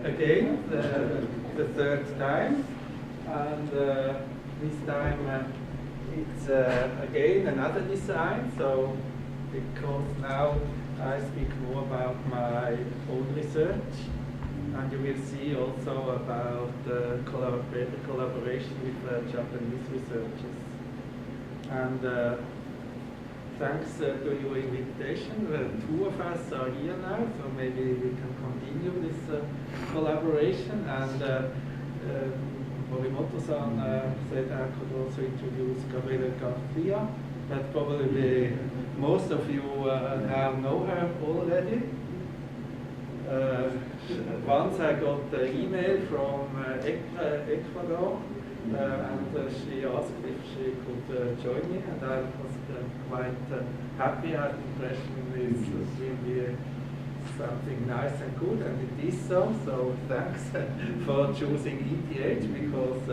again, the third time, and this time it's again another design. So because now I speak more about my own research, and you will see also about the collaboration with Japanese researchers. And thanks to your invitation, two of us are here now, so maybe we can continue this collaboration. And Morimoto-san said I could also introduce Gabriele Garcia, but probably most of you now know her already. Once I got an email from Ecuador, and she asked if she could join me, and I was quite happy. I had the impression this will be something nice and good, and it is so. So thanks for choosing ETH, because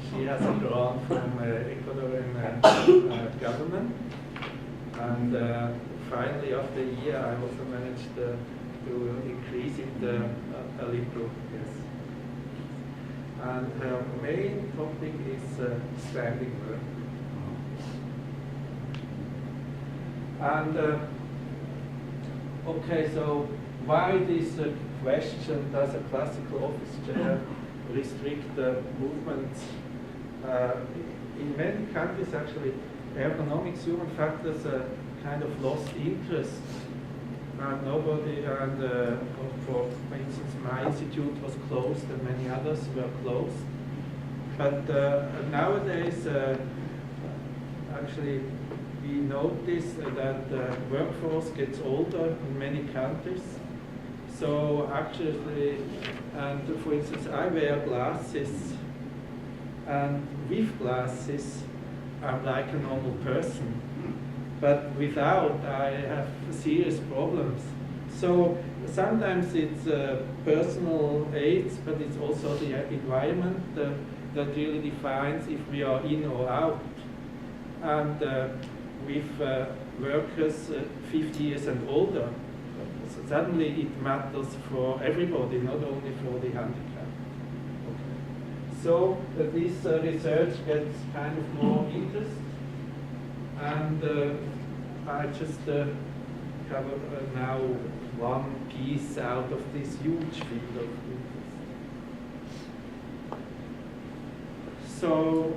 she has a grant from Ecuadorian government. And finally, after a year, I also managed to increase it a little. Yes. And her main topic is standing work. And okay, so why this question, does a classical office chair restrict the movements? In many countries, actually, ergonomics, human factors, kind of lost interest. Nobody, and for instance, my institute was closed and many others were closed. But nowadays, actually, we notice that the workforce gets older in many countries. So actually, and for instance, I wear glasses, and with glasses, I'm like a normal person. But without, I have serious problems. So sometimes it's personal aids, but it's also the environment that really defines if we are in or out. And with workers 50 years and older, so suddenly it matters for everybody, not only for the handicapped. Okay. So this research gets kind of more interest. And I just cover now one piece out of this huge field of interest. So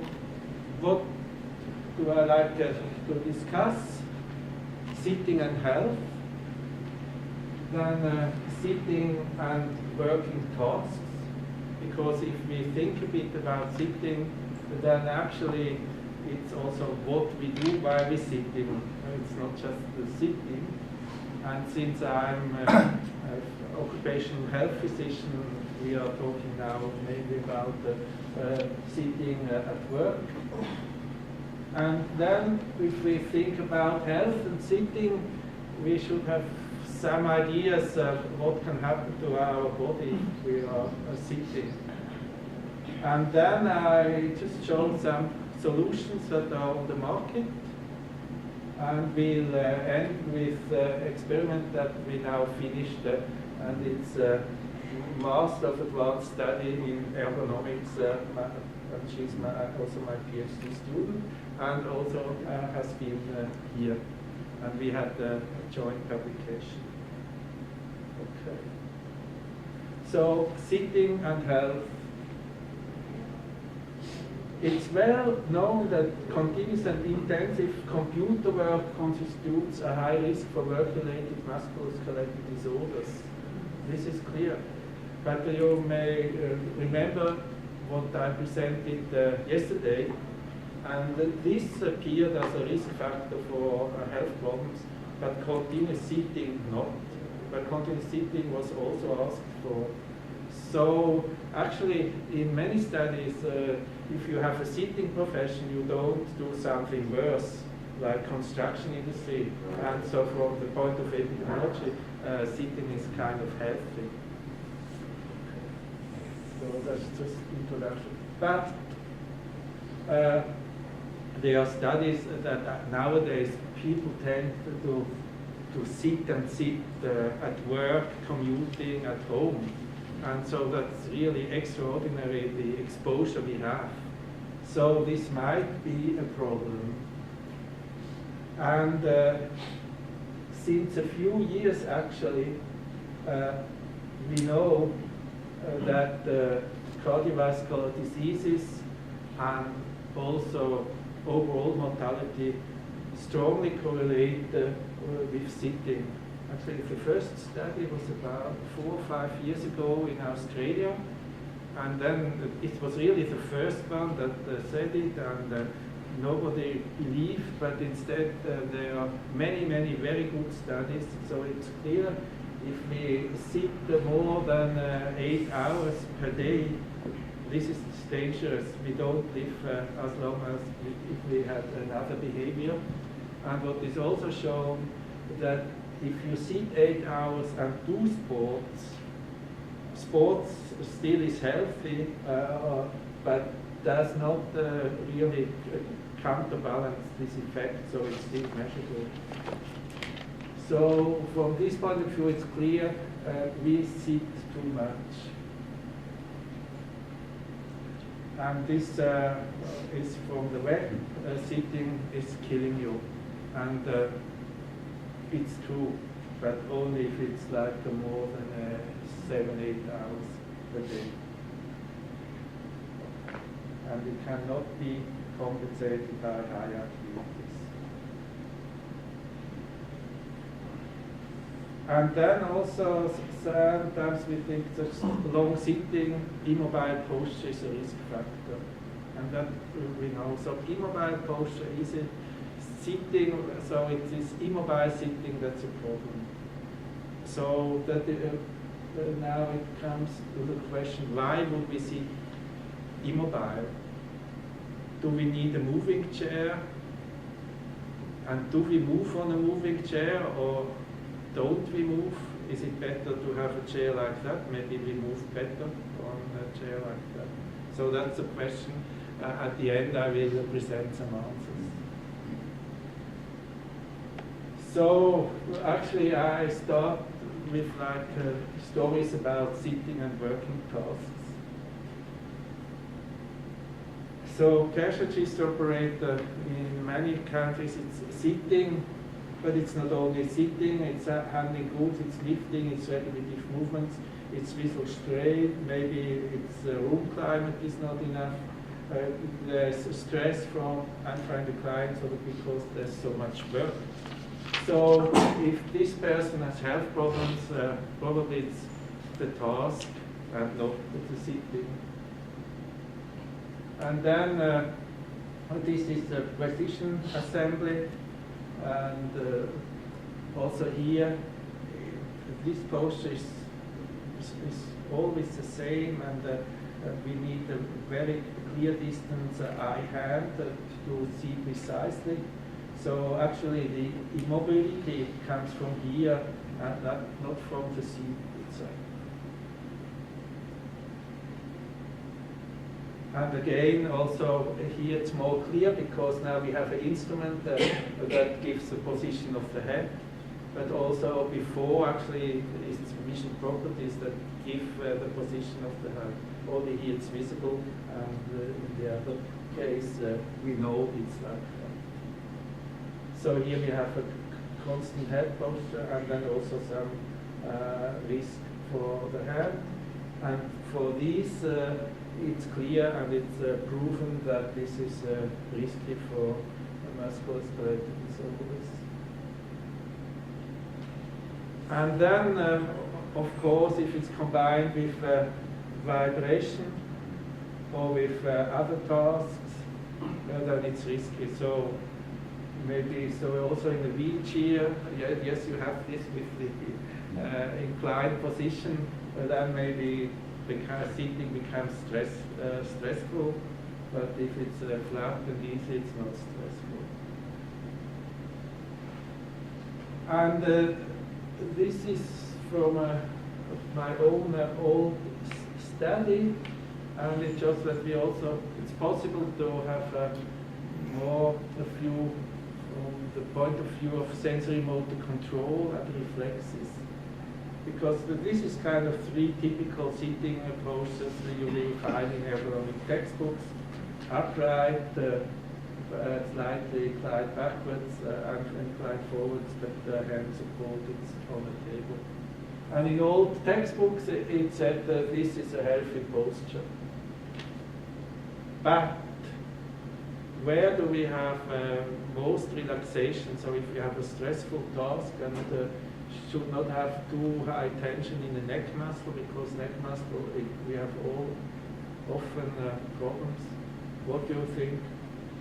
what do I like to discuss? Sitting and health, then sitting and working tasks, because if we think a bit about sitting, then actually it's also what we do while we're sitting. It's not just the sitting. And since I'm an occupational health physician, we are talking now mainly about sitting at work. And then if we think about health and sitting, we should have some ideas of what can happen to our body if we are sitting. And then I just showed some solutions that are on the market, and we'll end with experiment that we now finished, and it's Master of Advanced Study in Ergonomics, and she's also my PhD student, and also has been here, and we had a joint publication. Okay. So sitting and health. It's well known that continuous and intensive computer work constitutes a high risk for work-related musculoskeletal disorders. This is clear. But you may remember what I presented yesterday, and this appeared as a risk factor for health problems, but continuous sitting not. But continuous sitting was also asked for. So actually, in many studies, if you have a sitting profession, you don't do something worse, like construction industry. And so from the point of epidemiology, sitting is kind of healthy. So that's just introduction. But there are studies that nowadays people tend to sit and sit at work, commuting, at home. And so that's really extraordinary, the exposure we have. So this might be a problem. And since a few years actually, we know that cardiovascular diseases and also overall mortality strongly correlate with sitting. Actually, the first study was about 4 or 5 years ago in Australia, and then it was really the first one that said it, and nobody believed, but instead there are many, many very good studies, so it's clear if we sit more than 8 hours per day, this is dangerous. We don't live as long as if we had another behavior. And what is also shown that if you sit 8 hours and do sports still is healthy, but does not really counterbalance this effect, so it's still measurable. So from this point of view, it's clear we sit too much. And this is from the web, sitting is killing you. And it's true, but only if it's like more than 7-8 hours per day. And it cannot be compensated by higher activities. And then also sometimes we think that long sitting, immobile posture is a risk factor. And that we know. So immobile posture is a sitting, so it is immobile sitting that's a problem. So that now it comes to the question, why would we sit immobile? Do we need a moving chair? And do we move on a moving chair, or don't we move? Is it better to have a chair like that? Maybe we move better on a chair like that. So that's a question. At the end I will present some answers. So actually I start with like stories about sitting and working tasks. So cash register operator in many countries it's sitting, but it's not only sitting, it's handling goods, it's lifting, it's repetitive movements, it's visual strain, maybe it's room climate is not enough. There's stress from unfriendly the client because there's so much work. So if this person has health problems, probably it's the task and not the sitting. And then this is the precision assembly, and also here this posture is always the same, and we need a very clear distance eye hand to see precisely. So actually the immobility comes from here and not from the seat itself. And again, also here it's more clear because now we have an instrument that gives the position of the head, but also before actually it's vision properties that give the position of the head. Only here it's visible, and in the other case we know it's like that. So here we have a constant head posture, and then also some risk for the head. And for these, it's clear and it's proven that this is risky for musculoskeletal disorders. And then, of course, if it's combined with vibration or with other tasks, then it's risky. So maybe also in the wheelchair, yes, you have this with the inclined position, then maybe sitting becomes stressful, but if it's flat and easy, it's not stressful. And this is from my own old study, and it shows that it's possible to have a view from the point of view of sensory motor control and reflexes. because this is kind of three typical sitting postures that you will find in ergonomic textbooks. Upright, slightly inclined backwards and inclined forwards, but the hands supported on the table. And in all textbooks it said that this is a healthy posture. But where do we have most relaxation? So if we have a stressful task and should not have too high tension in the neck muscle, because neck muscle, we have often problems. What do you think?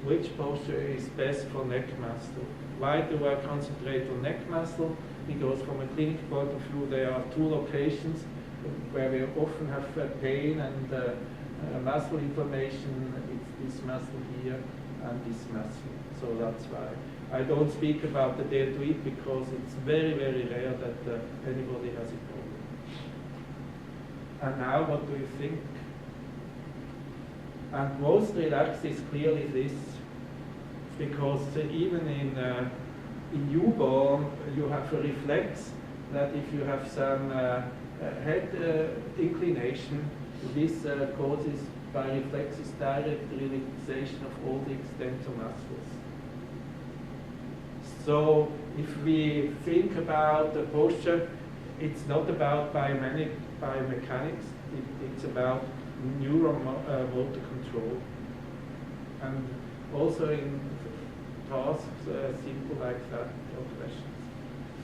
Which posture is best for neck muscle? Why do I concentrate on neck muscle? Because from a clinical point of view, there are two locations where we often have pain and muscle inflammation. It's this muscle here and this muscle. So that's why. I don't speak about the dare to eat because it's very, very rare that anybody has a problem. And now, what do you think? And most relaxed is clearly this, because even in newborn you have a reflex that if you have some head inclination, this causes by reflexes direct relaxation of all the extensor muscles. So if we think about the posture, it's not about biomechanics, it's about neuromotor control. And also in tasks simple like that, no questions.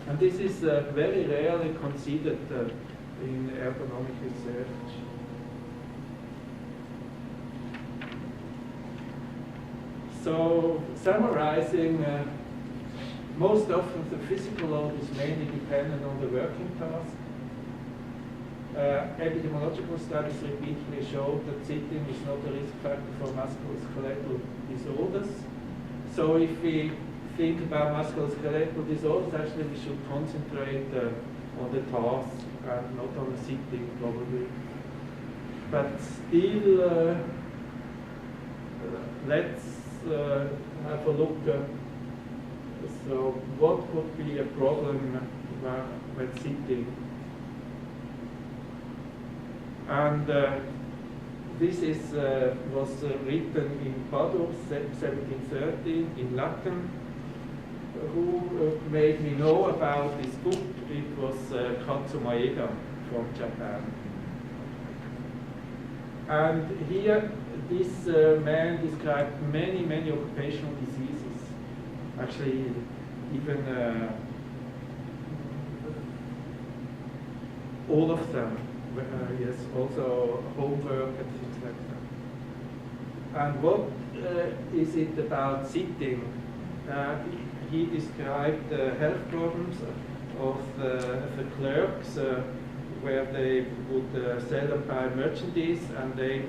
And this is very rarely considered in ergonomic research. So summarizing, most often the physical load is mainly dependent on the working task. Epidemiological studies repeatedly show that sitting is not a risk factor for musculoskeletal disorders. So if we think about musculoskeletal disorders, actually we should concentrate on the task and not on the sitting probably. But still, let's have a look. So what could be a problem when sitting? And this was written in Padua, 1713, in Latin. Who made me know about this book? It was Katsu Maeda from Japan. And here, this man described many, many occupational diseases. Actually, even all of them. Yes, also homework and things like that. And what is it about sitting? He described the health problems of the clerks where they would sell and buy merchandise, and they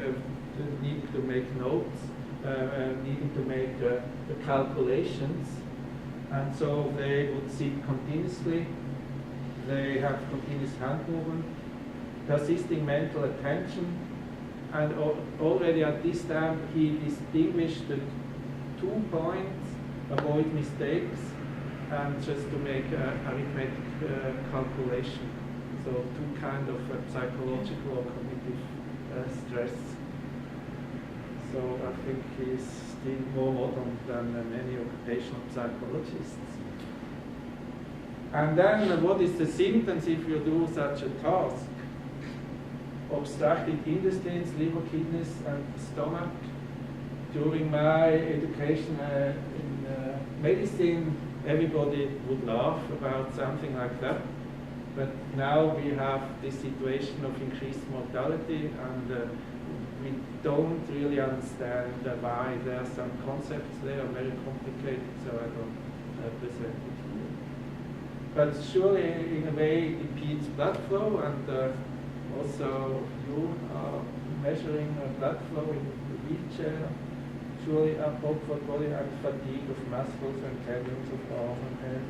needed to make notes, needed to make the calculations, and so they would sit continuously. They have continuous hand movement, persisting mental attention, and already at this time he distinguished the 2 points: avoid mistakes and just to make arithmetic calculation. So two kind of psychological or cognitive stress. So I think he's still more modern than many occupational psychologists. And then what is the symptoms if you do such a task? Obstructed intestines, liver, kidneys, and stomach. During my education in medicine, everybody would laugh about something like that. But now we have this situation of increased mortality, and we don't really understand why. There are some concepts there are very complicated, so I don't present it here. But surely, in a way, it impedes blood flow, and also you are measuring blood flow in the wheelchair. Surely upward body and fatigue of muscles and tendons of arm and head.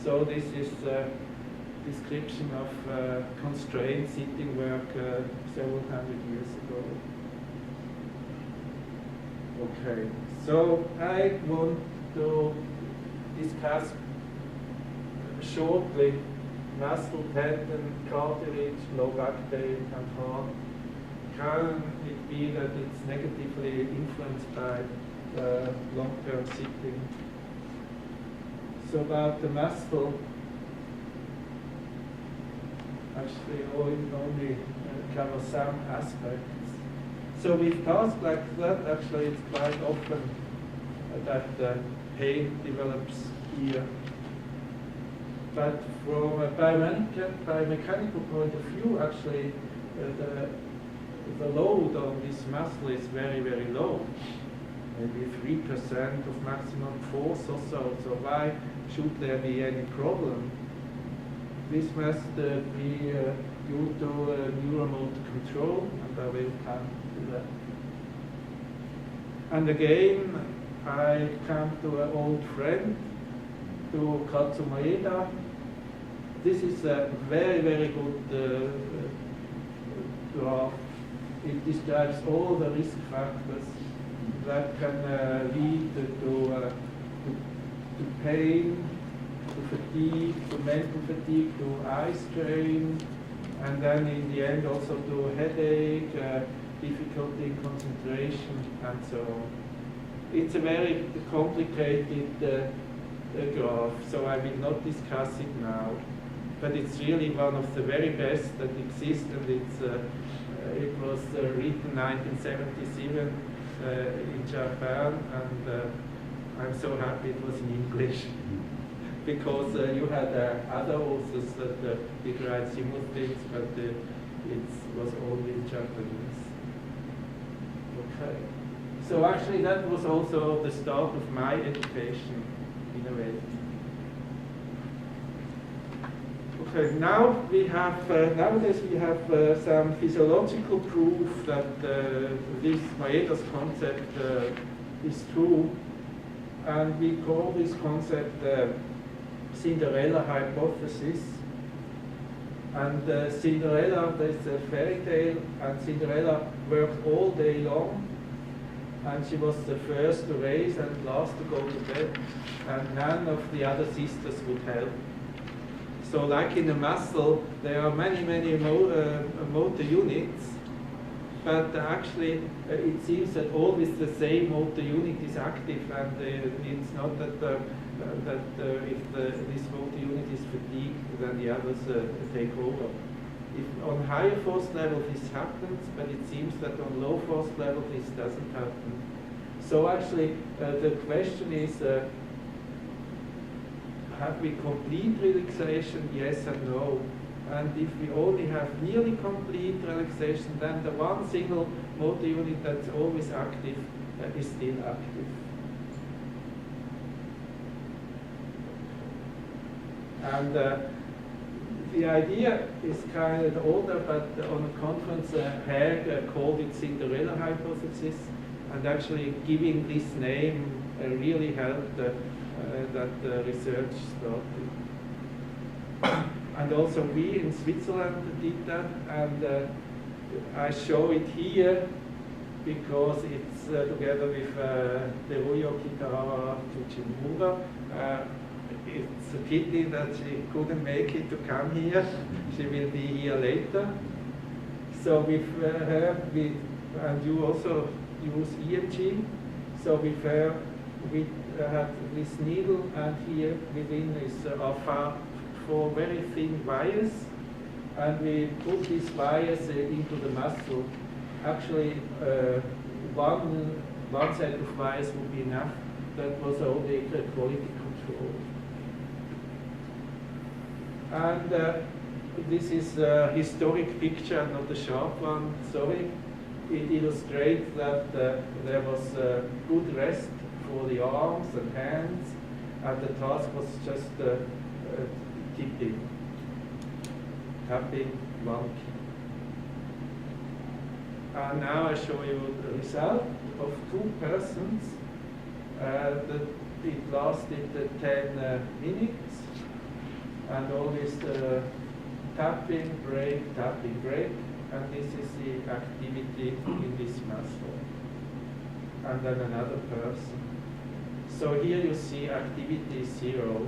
So this is a description of constrained sitting work several hundred years ago. Okay, so I want to discuss shortly muscle, tendon, cartilage, low back pain, and heart. Can it be that it's negatively influenced by long-term sitting? So about the muscle, actually only cover some aspects. So with tasks like that, actually it's quite often that pain develops here. But from a biomechanical point of view, actually the load on this muscle is very, very low. Maybe 3% of maximum force or so. So why should there be any problem? This must be due to neuromotor control, and I will come to that. And again, I come to an old friend, to Katsumaeda. This is a very, very good graph. It describes all the risk factors that can lead to pain, to fatigue, to mental fatigue, to eye strain, and then in the end also to headache, difficulty in concentration, and so on. It's a very complicated graph, so I will not discuss it now. But it's really one of the very best that exist, and it was written 1977 in Japan, and I'm so happy it was in English. Because you had other authors that did write similar things, but it was only in Japanese. Okay. So actually that was also the start of my education, in a way. Okay, now we have, nowadays we have some physiological proof that this Maeda's concept is true, and we call this concept Cinderella hypothesis. And Cinderella, there's a fairy tale, and Cinderella worked all day long, and she was the first to raise and last to go to bed, and none of the other sisters would help. So like in a muscle, there are many, many motor units, but actually it seems that always the same motor unit is active, and it's not that if this motor unit is fatigued, then the others take over. If on higher force level this happens, but it seems that on low force level this doesn't happen. So actually the question is, have we complete relaxation? Yes and no. And if we only have nearly complete relaxation, then the one single motor unit that's always active is still active. And the idea is kind of older, but on a conference, Haig called it Cinderella hypothesis, and actually giving this name really helped that research started. And also we in Switzerland did that, and I show it here because it's together with Teruyo Kitagawa Tsuchimura. It's a pity that she couldn't make it to come here. She will be here later. So with her, and you also use EMG. So with her, we have this needle, and here within is four very thin wires, and we put these wires into the muscle. Actually, one set of wires would be enough. That was only quality control. And this is a historic picture, not a sharp one, sorry. It illustrates that there was good rest for the arms and hands, and the task was just tapping one key. And now I show you the result of 2 persons. It lasted 10 minutes, and always tapping, break, and this is the activity in this muscle. And then another person. So here you see activity 0.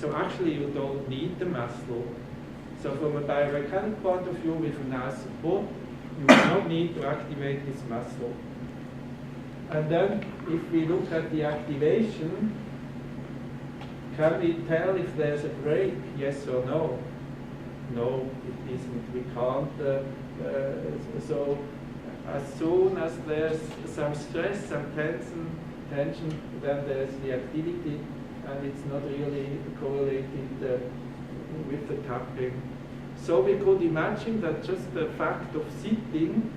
So actually you don't need the muscle. So from a biomechanical point of view, with a nice support, you do not need to activate this muscle. And then if we look at the activation, can we tell if there's a break, yes or no? No, it isn't. We can't. So as soon as there's some stress, some tension, then there's the activity, and it's not really correlated with the tapping. So we could imagine that just the fact of sitting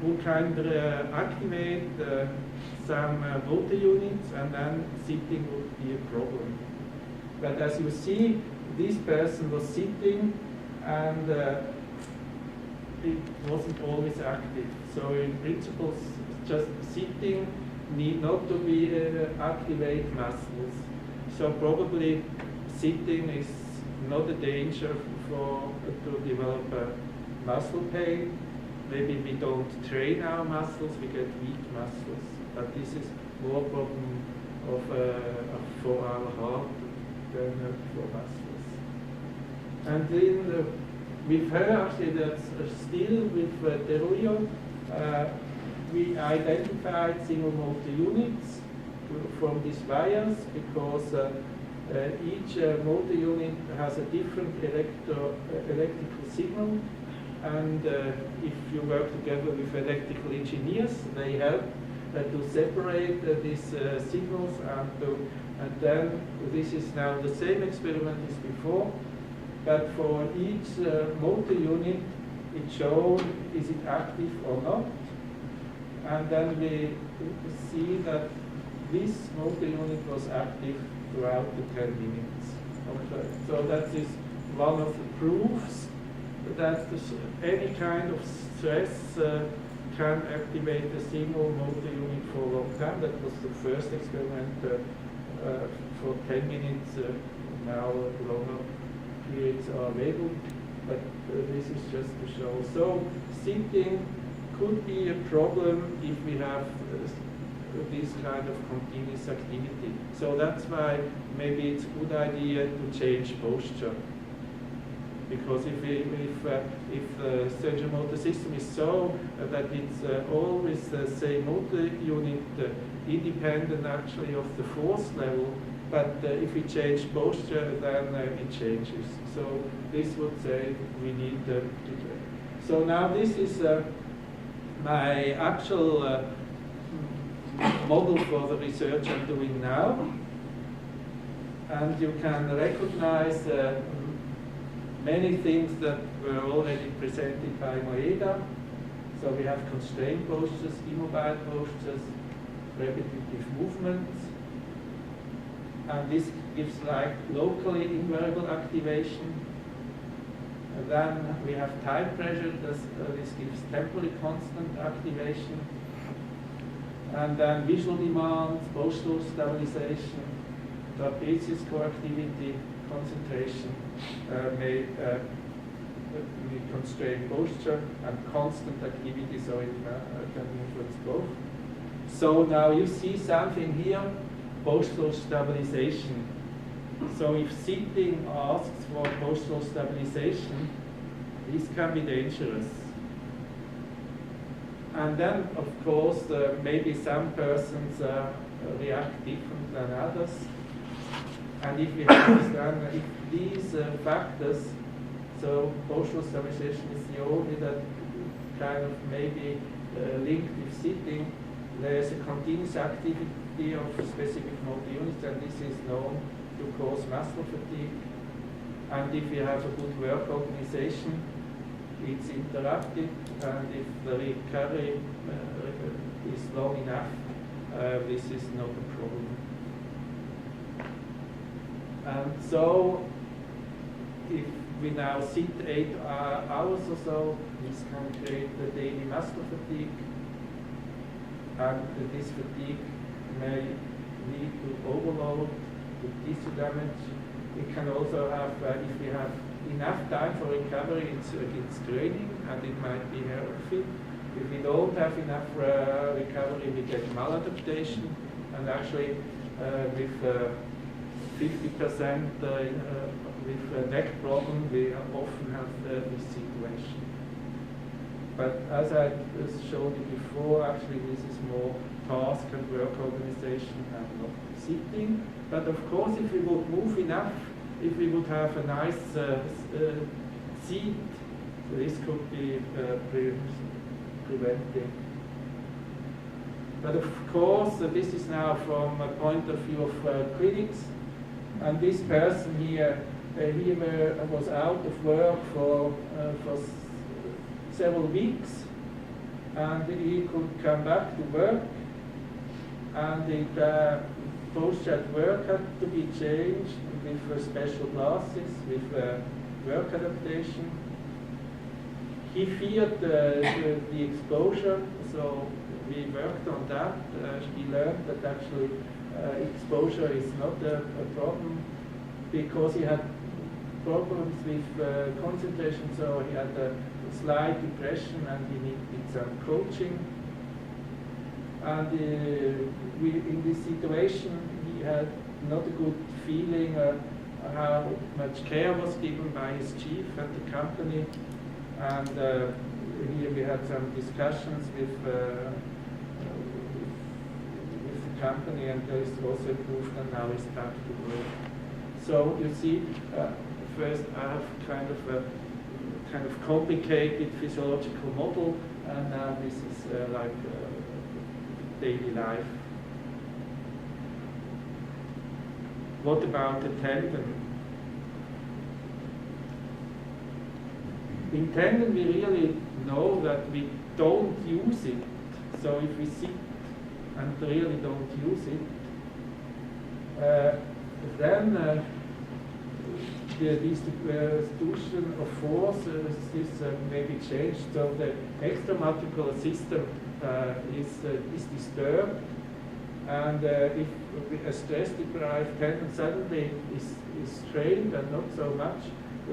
would kind of activate some motor units, and then sitting would be a problem. But as you see, this person was sitting, and it wasn't always active. So in principle, just sitting need not to be activate muscles. So probably sitting is not a danger to develop a muscle pain. Maybe we don't train our muscles, we get weak muscles. But this is more problem for our heart than for muscles. And then with her, actually, that's still with Teruyo, we identified single motor units from these wires because each motor unit has a different electrical signal, and if you work together with electrical engineers, they help to separate these signals, and then this is now the same experiment as before, but for each motor unit it shows is it active or not, and then we see that this motor unit was active throughout the 10 minutes. Okay. So that is one of the proofs that any kind of stress can activate a single motor unit for a long time. That was the first experiment for 10 minutes. Now longer periods are available, but this is just to show. So sitting could be a problem if we have this kind of continuous activity. So that's why maybe it's a good idea to change posture. Because if the central motor system is so that it's always the same motor unit, independent actually of the force level, but if we change posture, then it changes. So this would say we need to train. So now this is my actual model for the research I'm doing now, and you can recognize many things that were already presented by Moeda. So we have constrained postures, immobile postures, repetitive movements, and this gives like locally invariable activation. And then we have time pressure, this gives temporally constant activation. And then visual demands, postural stabilization, trapezius coactivity, concentration may constrain posture, and constant activity, so it can influence both. So now you see something here, postural stabilization. So if sitting asks for postural stabilization, this can be dangerous. And then, of course, maybe some persons react different than others. And if we understand if these factors, so postural stabilization is the only that kind of maybe linked with sitting, there's a continuous activity of specific motor units, and this is known to cause muscle fatigue. And if you have a good work organization, it's interrupted, and if the recovery is long enough, this is not a problem. And so, if we now sit 8 hours or so, this can create the daily muscle fatigue, and this fatigue may lead to overload, to tissue damage. It can also have, if we have enough time for recovery, it's draining, and it might be healthy. If we don't have enough recovery, we get maladaptation, and actually with 50% with a neck problem, we often have this situation. But as I showed you before, actually this is more task and work organization and not sitting. But of course, if we would move enough, if we would have a nice seat, this could be preventing. But of course, this is now from a point of view of clinics. And this person here, he was out of work for several weeks, and he could come back to work, and the posture at work had to be changed with special glasses, with work adaptation. He feared the exposure, so we worked on that. He learned that actually exposure is not a problem, because he had problems with concentration, so he had a slight depression and he needed some coaching. And in this situation, he had not a good feeling how much care was given by his chief at the company. And here we had some discussions with the company, and there is also improved, and now he's back to work. So you see, first I have kind of complicated physiological model, and now this is like daily life. What about the tendon? In tendon, we really know that we don't use it. So if we sit and really don't use it, then the distribution of force is maybe changed. So the extraarticular system is disturbed, and if a stress-deprived tendon suddenly is strained and not so much,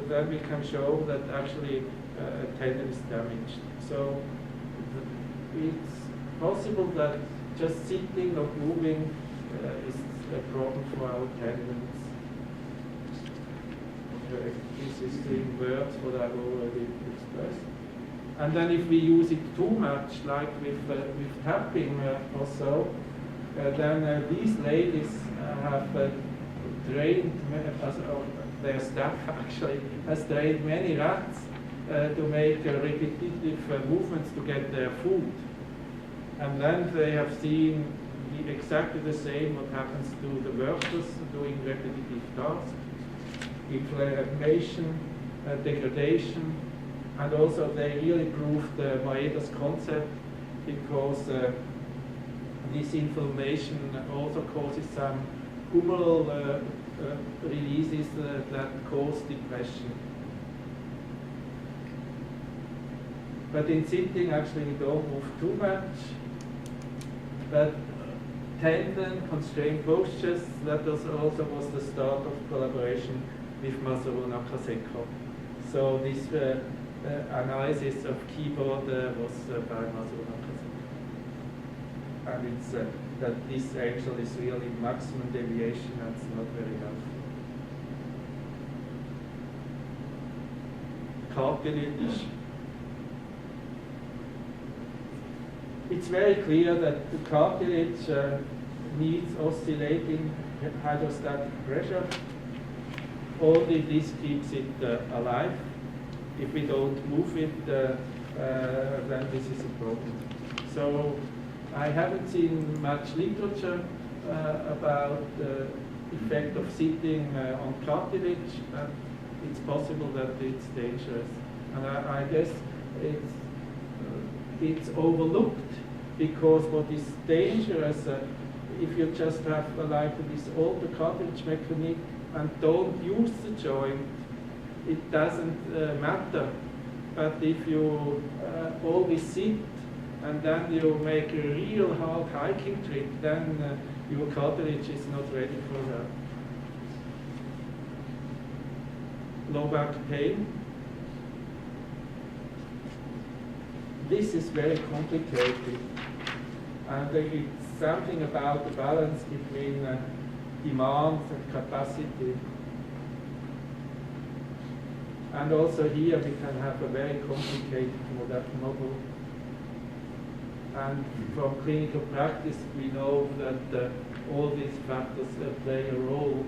then we can show that actually a tendon is damaged. So it's possible that just sitting, not moving, is a problem for our tendons. This is in words what I've already expressed. And then if we use it too much, like with tapping or so, then these ladies have trained, their staff actually has trained many rats to make repetitive movements to get their food. And then they have seen exactly the same what happens to the workers doing repetitive tasks. Inflammation, degradation, and also they really proved Maeda's concept, because this inflammation also causes some humoral releases that cause depression. But in sitting, actually, we don't move too much. But tendon constrained postures, that also was the start of collaboration with Masaru Nakaseko. So this analysis of keyboard was by Masaru Nakaseko. And it's that this angle is really maximum deviation, that's not very helpful. Cartilage. It's very clear that the cartilage needs oscillating hydrostatic pressure. Only this keeps it alive. If we don't move it, then this is a problem. So I haven't seen much literature about the effect of sitting on cartilage, but it's possible that it's dangerous. And I guess it's overlooked, because what is dangerous, if you just have like this alter cartilage mechanism and don't use the joint, it doesn't matter. But if you always sit and then you make a real hard hiking trip, then your cartilage is not ready for that. Low back pain. This is very complicated, and it's something about the balance between demand and capacity. And also here we can have a very complicated model. And from clinical practice we know that all these factors play a role.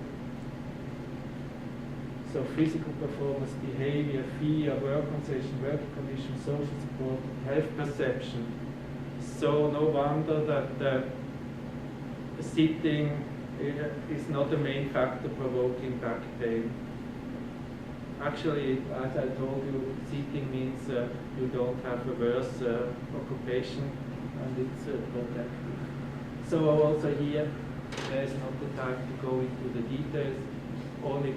So physical performance, behavior, fear, work organization, work conditions, social support, health perception. So no wonder that sitting is not the main factor provoking back pain. Actually, as I told you, sitting means you don't have a worse occupation and it's protective. So also here, there is not the time to go into the details, only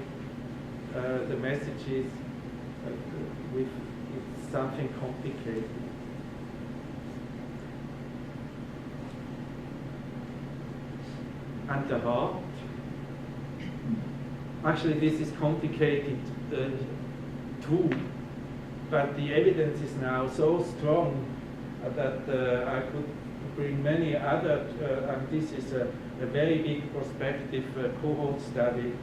the message is it's something complicated. And the heart. Actually, this is complicated too, but the evidence is now so strong that I could bring many other, and this is a very big prospective cohort study,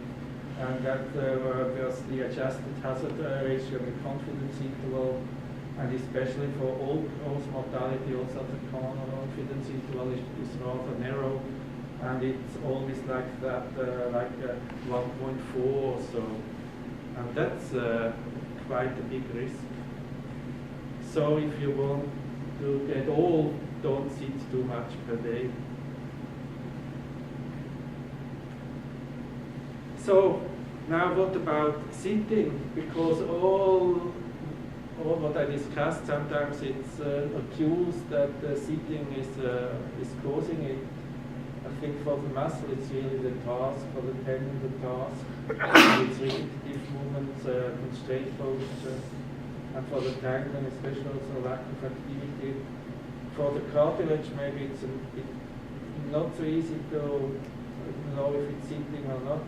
and that was the adjusted hazard ratio and confidence interval, and especially for all cause mortality, also the confidence interval is rather narrow, and it's always like that, like 1.4 or so, and that's quite a big risk. So if you want to get all, don't sit too much per day. So now what about sitting? Because all what I discussed, sometimes it's accused that sitting is causing it. I think for the muscle it's really the task, for the tendon the task, it's repetitive movements, constraint posture, and for the tendon especially also lack of activity. For the cartilage maybe it's not so easy to know if it's sitting or not.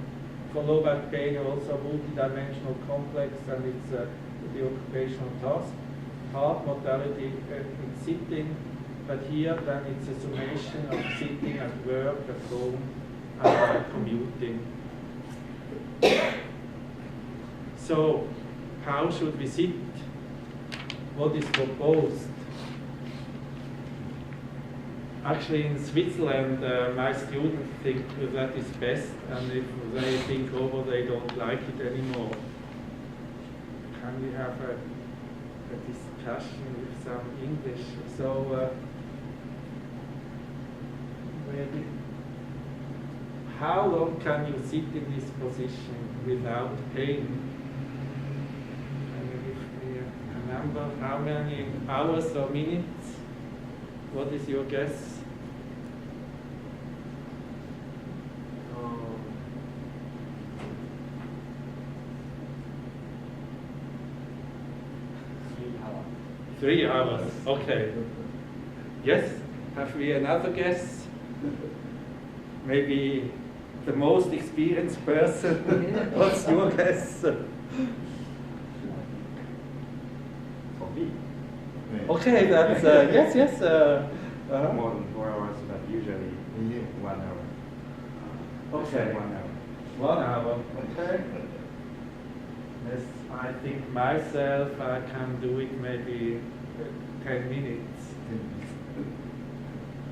For low back pain also multi-dimensional complex, and it's the occupational task. Heart mortality it's sitting, but here then it's a summation of sitting at work, at home, and commuting. So how should we sit? What is proposed? Actually, in Switzerland, my students think that is best, and if they think over, they don't like it anymore. Can we have a discussion with some English? So, maybe, how long can you sit in this position without pain? Can you give me a number? How many hours or minutes? What is your guess? 3 hours. Okay. Yes? Have we another guess? Maybe the most experienced person. What's your guess? For me. Okay, that's yes. More than 4 hours, but usually 1 hour. Okay. 1 hour. 1 hour. Okay. Yes, I think myself I can do it maybe 10 minutes.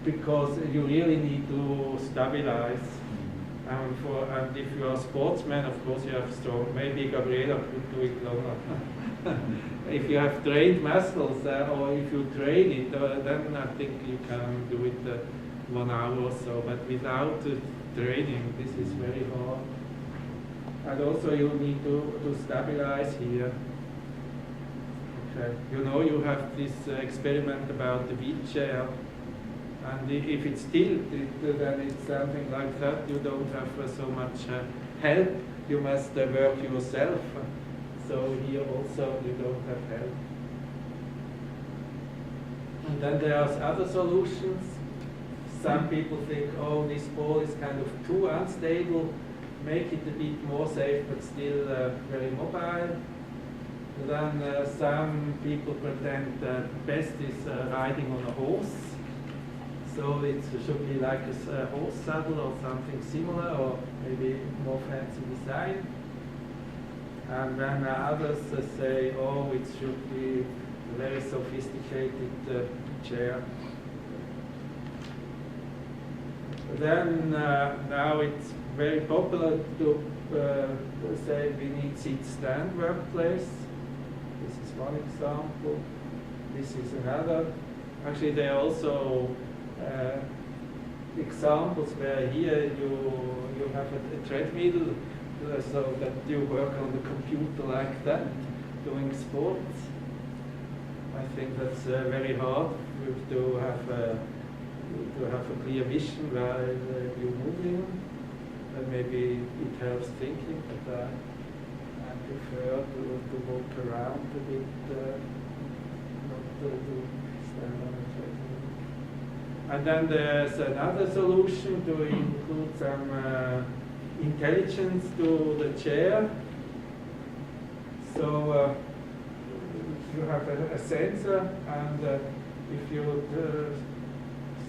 Because you really need to stabilize. And if you are a sportsman, of course you have strong. Maybe Gabriela could do it longer. If you have trained muscles, or if you train it, then I think you can do it 1 hour or so. But without training, this is very hard. And also you need to stabilize here. Okay. You know, you have this experiment about the wheelchair. And if it's tilted, then it's something like that. You don't have so much help. You must work yourself. So here also you don't have help. And then there are other solutions. Some people think, oh, this ball is kind of too unstable. Make it a bit more safe, but still very mobile. Then some people pretend that best is riding on a horse. So it should be like a horse saddle or something similar, or maybe more fancy design. And then others say, oh, it should be a very sophisticated chair. Then now it's very popular to say we need sit-stand workplace. This is one example. This is another. Actually, there are also examples where here you have a treadmill, so that you work on the computer like that, doing sports. I think that's very hard to have a clear vision where you're moving. And maybe it helps thinking, but I prefer to walk around a bit, not to stand on a treadmill. And then there's another solution to include some intelligence to the chair. So you have a sensor, and if you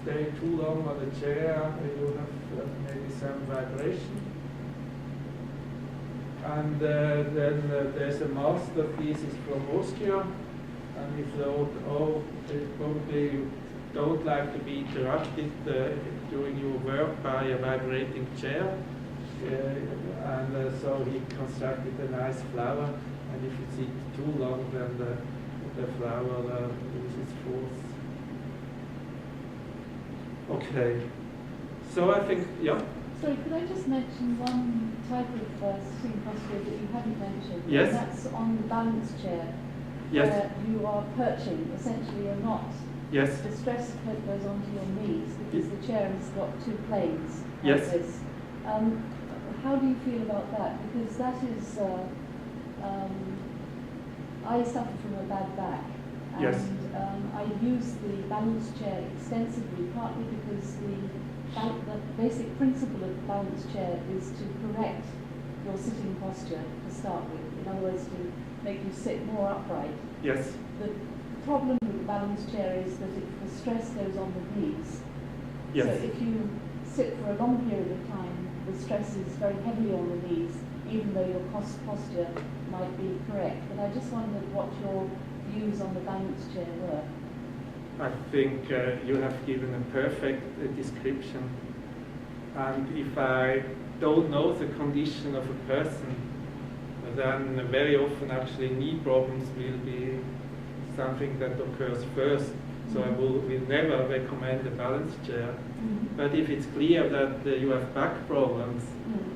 stay too long on the chair, you have maybe some vibration. And then there's a masterpiece from Austria, and we thought, oh, probably you don't like to be interrupted during your work by a vibrating chair. And so he constructed a nice flower, and if you sit too long, then the flower loses force. Okay, so I think, yeah. Sorry, could I just mention one type of sitting posture that you haven't mentioned? Yes. And that's on the balance chair. Yes. Where you are perching, essentially you're not. Yes. The stress goes onto your knees because the chair has got two planes like Yes. this. How do you feel about that? Because that is, I suffer from a bad back. And Yes. I use the balance chair extensively, partly because the basic principle of the balance chair is to correct your sitting posture to start with. In other words, to make you sit more upright. Yes. The problem with the balance chair is that the stress goes on the knees. Yes. So if you sit for a long period of time, the stress is very heavily on the knees, even though your posture might be correct. But I just wondered what your views on the balance chair were. I think you have given a perfect description. And if I don't know the condition of a person, then very often actually knee problems will be something that occurs first. So I will never recommend a balance chair. But if it's clear that you have back problems,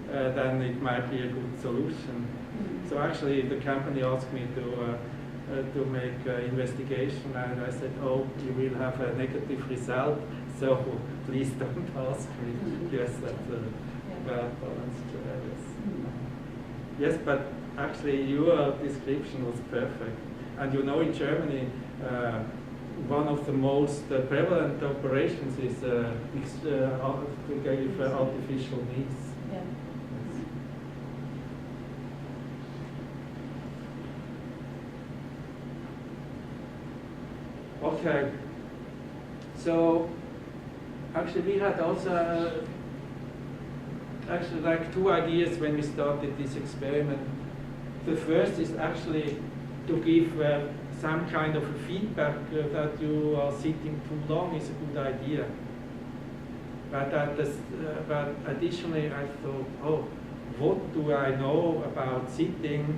then it might be a good solution. So actually the company asked me to make an investigation, and I said, oh, you will have a negative result, so please don't ask me. Yes, that's a bad balance chair. Yes, but actually your description was perfect. And you know, in Germany, one of the most prevalent operations is to give artificial knees. Yeah. Okay, so actually we had also actually like two ideas when we started this experiment. The first is actually to give some kind of a feedback that you are sitting too long is a good idea. But additionally I thought, oh, what do I know about sitting,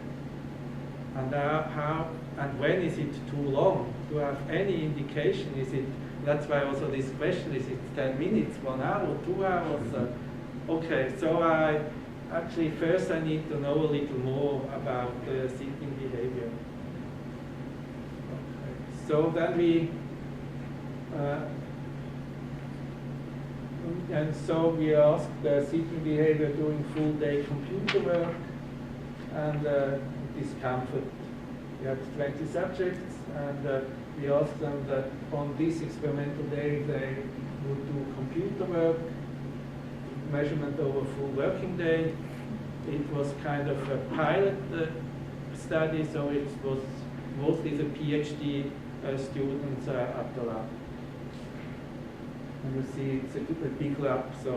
and how and when is it too long? Do I have any indication? Is it? That's why also this question: is it 10 minutes, 1 hour, 2 hours? Okay, so I actually first I need to know a little more about sitting behavior. Okay. So then we. And so we asked sitting behavior during full day computer work and discomfort. We had 20 subjects, and we asked them that on this experimental day they would do computer work, measurement over full working day. It was kind of a pilot study, so it was mostly the PhD students at the lab. And you see it's a big lab, so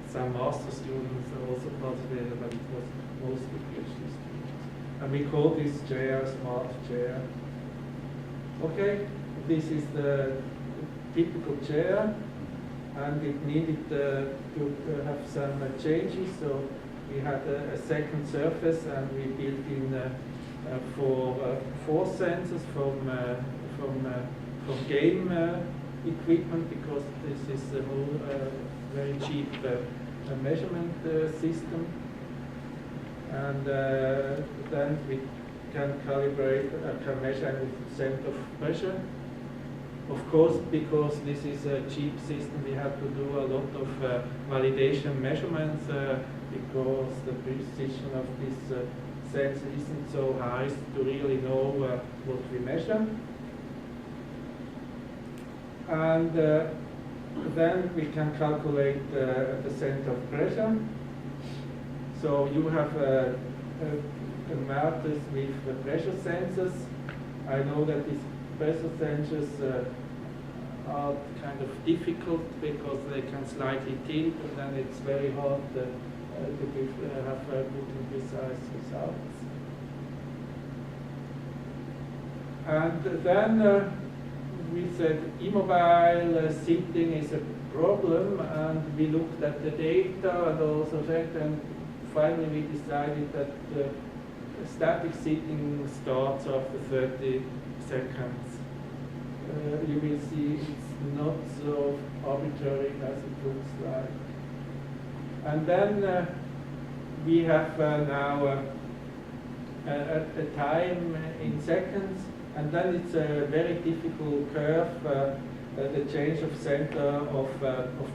some master students also participated, but it was mostly PhD students. And we call this chair smart chair. Okay, this is the typical chair, and it needed to have some changes, so we had a second surface, and we built in for force sensors from game equipment, because this is a very cheap measurement system, and then we can calibrate, can measure with center of pressure. Of course, because this is a cheap system, we have to do a lot of validation measurements because the precision of this sensor isn't so high to really know what we measure. And then we can calculate the center of pressure. So you have matters with pressure sensors. I know that these pressure sensors are kind of difficult because they can slightly tilt, and then it's very hard to have good and precise results. And then we said immobile sitting is a problem, and we looked at the data and also that, and finally we decided that static sitting starts after 30 seconds. You will see it's not so arbitrary as it looks like. And then we have now a time in seconds, and then it's a very difficult curve, the change of center of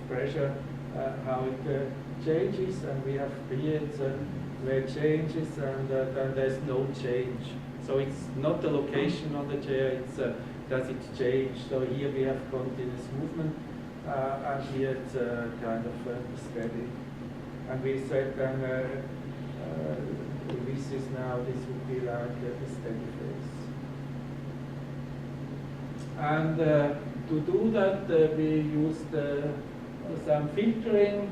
pressure, how it changes, and we have periods where it changes, and then there's no change. So it's not the location on the chair, it's does it change. So here we have continuous movement, and here it's kind of steady. And we said then this is now, this would be like a steady phase. And to do that, we used some filtering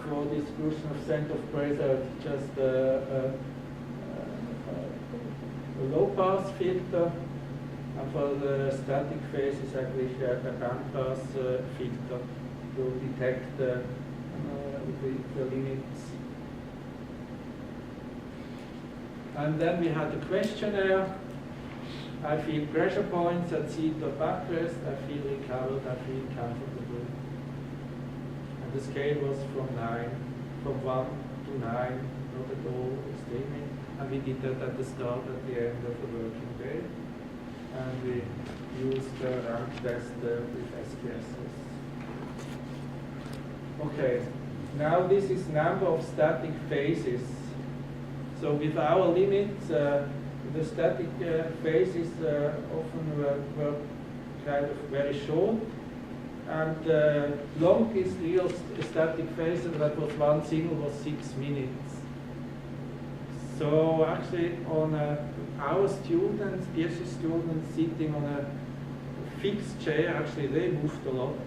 for distribution of center of pressure, just a low-pass filter, and for the static phase is actually a band-pass filter to detect the limits. And then we had a questionnaire. I feel pressure points at seat or backrest. I feel recovered. I feel comfortable. And the scale was from 1 to 9, not at all extremely. And we did that at the start, at the end of the working day. And we used the rank test with SPSS. Okay, now this is number of static phases. So with our limits, the static phases often were kind of very short, and longest real static phase, and that was one single, was 6 minutes. So actually on our students, PhD students sitting on a fixed chair, actually they moved a lot.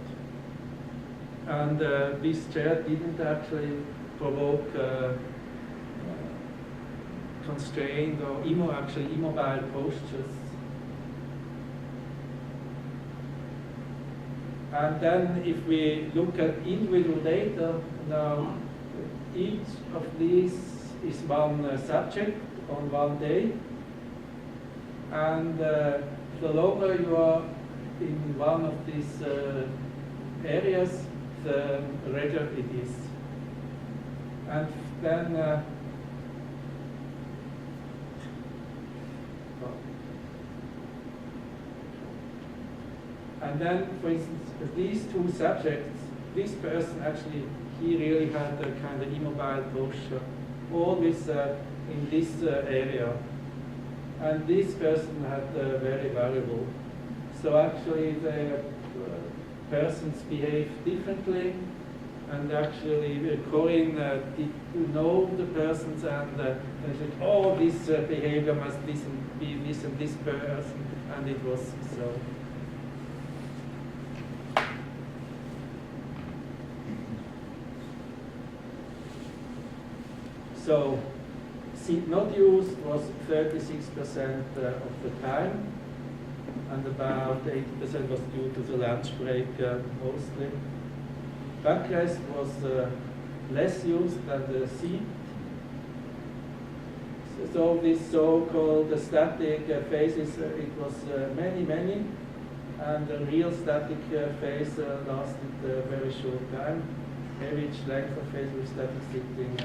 And this chair didn't actually provoke constrained or immobile postures. And then if we look at individual data, now each of these is one subject on one day. And the longer you are in one of these areas, the redder it is. And then for instance, these two subjects, this person actually, he really had a kind of immobile posture, always in this area. And this person had very variable. So actually the persons behave differently, and actually Corinne did know the persons, and said, oh, this behavior must be this and this person, and it was so. So seat not used was 36% of the time, and about 80% was due to the lunch break mostly. Backrest was less used than the seat. So this so-called static phases, it was many, and the real static phase lasted a very short time. Average length of phase with static sitting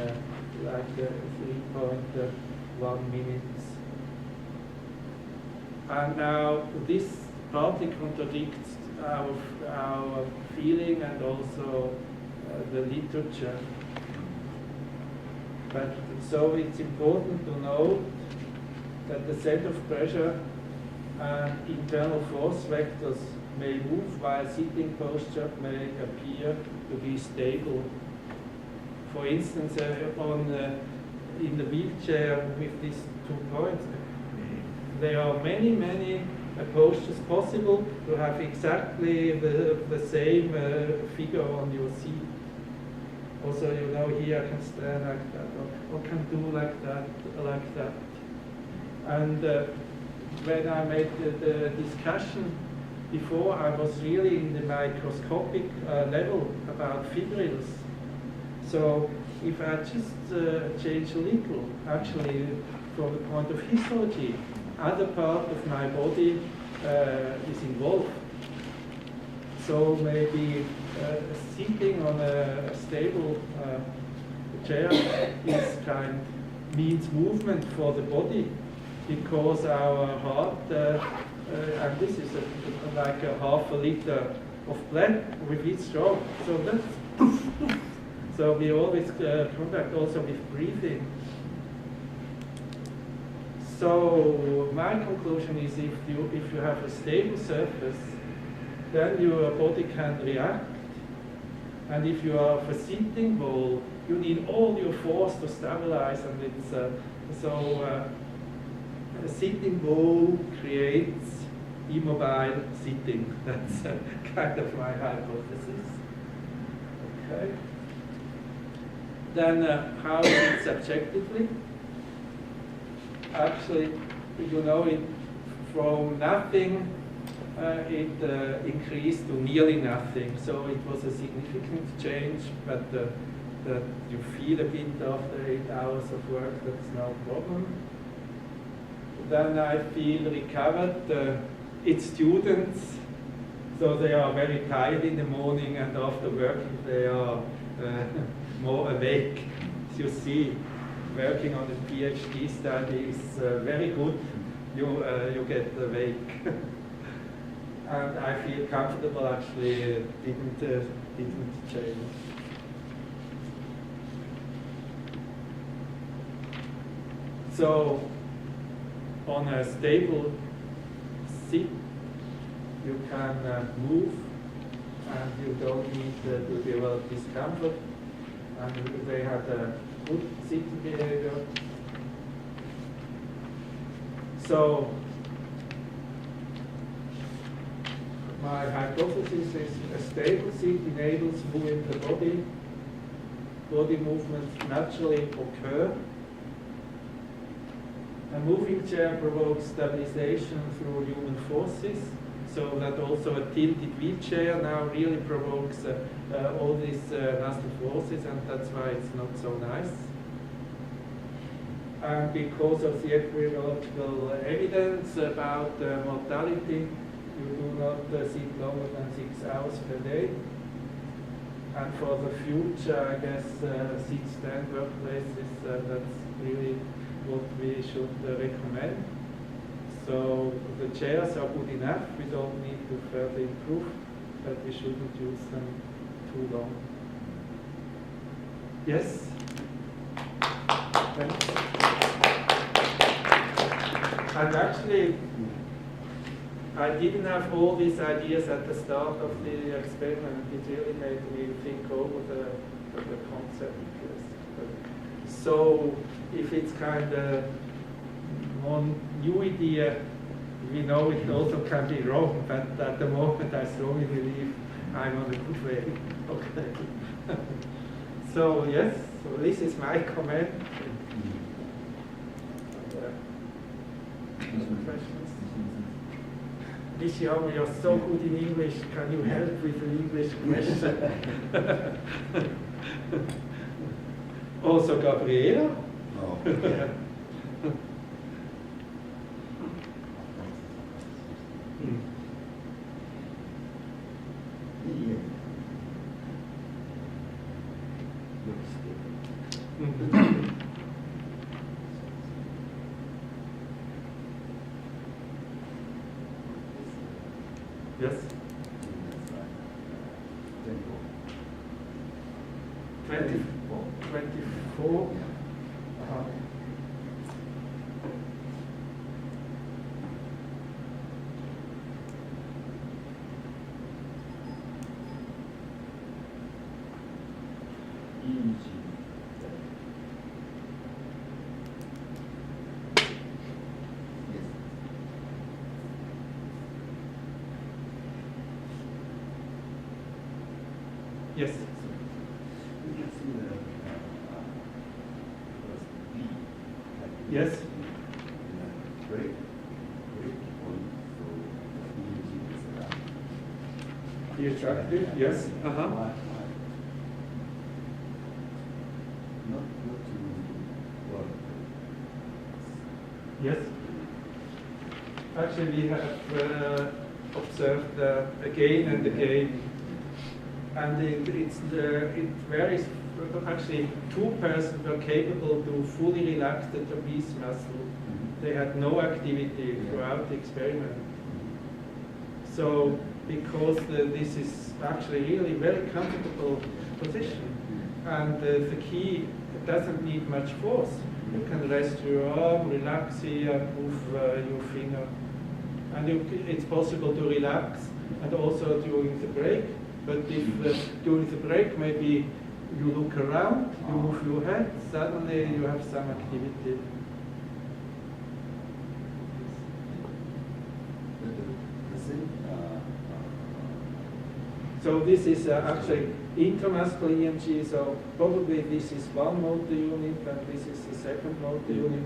like 3.1 minutes. And now this partly contradicts our feeling and also the literature. But so it's important to note that the center of pressure and internal force vectors may move while sitting posture may appear to be stable. For instance, in the wheelchair with these 2 points, there are many postures possible to have exactly the same figure on your seat. Also, you know, here I can stand like that, or can do like that. And when I made the discussion before, I was really in the microscopic level about fibrils. So if I just change a little, actually, from the point of histology, other part of my body is involved. So maybe sitting on a stable chair means movement for the body, because our heart, and this is like a half a liter of blood with each stroke. So that's so we always contact also with breathing. So my conclusion is if you have a stable surface, then your body can react. And if you are a sitting ball, you need all your force to stabilize, and it's a sitting ball creates immobile sitting. That's kind of my hypothesis. Okay. Then how is it subjectively? Actually, you know, from nothing, it increased to nearly nothing. So it was a significant change, but that you feel a bit after 8 hours of work, that's no problem. Then I feel recovered. It's students, so they are very tired in the morning, and after working they are more awake. As you see, working on a PhD study is very good. You get awake. And I feel comfortable, actually didn't change. So on a stable seat, you can move, and you don't need to develop discomfort. And they had a good sitting behavior. So my hypothesis is a stable seat enables moving the body. Body movements naturally occur. A moving chair provokes stabilization through human forces, so that also a tilted wheelchair now really provokes all these master forces, and that's why it's not so nice. And because of the epidemiological evidence about mortality, you do not sit longer than 6 hours per day. And for the future, I guess sit-stand workplaces, that's really what we should recommend. So the chairs are good enough, we don't need to further improve, but we shouldn't use them too long. Yes? Thanks. And actually, I didn't have all these ideas at the start of the experiment. It really made me think over the concept. So if it's kind of one new idea, we know it also can be wrong, but at the moment I strongly believe I'm on a good way. Okay. So yes, so this is my comment. additional questions? Nishiyama, you're so good in English. Can you help with an English question? Also, Gabriela? Oh. Yes. 24. Yes. We can see the D. Yes. Break point. So Be attractive. Yes. Uh-huh. Why? Not to work. Yes. Actually, we have observed again and again, and it varies. Actually, 2 persons were capable to fully relax the trapeze muscle. They had no activity throughout the experiment. So, because this is actually really very comfortable position, and the key doesn't need much force. You can rest your arm, relax here, move your finger, and it's possible to relax, and also during the break. But if during the break maybe you look around, you move your head, suddenly you have some activity. So this is actually intramuscular EMG, so probably this is one motor unit and this is the second motor unit,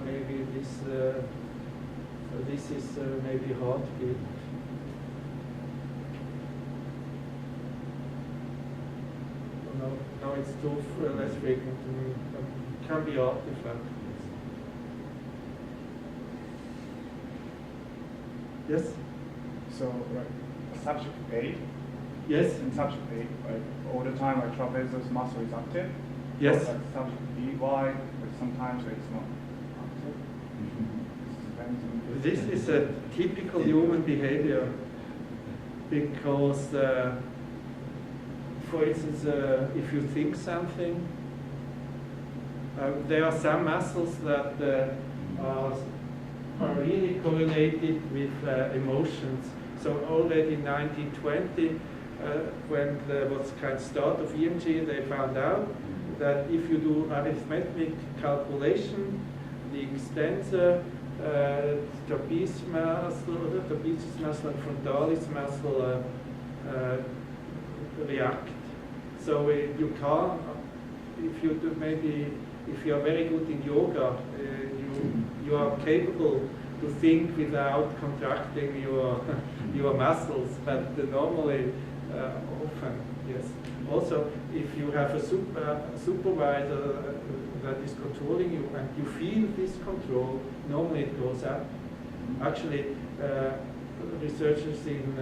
maybe this is maybe heartbeat. No, it's too less frequent to me. It can be artifact. Yes? So, subject A. Yes? In subject A, all the time, trapezius muscle is active. Yes. So, subject B, why? But sometimes it's not active. This is a typical human behavior because, for instance, if you think something, there are some muscles that are really correlated with emotions. So already in 1920, when there was kind of start of EMG, they found out that if you do arithmetic calculation, the extensor, trapezius muscle and frontalis muscle react. So you can't, if you do maybe, if you are very good in yoga, you are capable to think without contracting your muscles, but normally, often, yes. Also, if you have a supervisor that is controlling you and you feel this control, normally it goes up. Actually, researchers in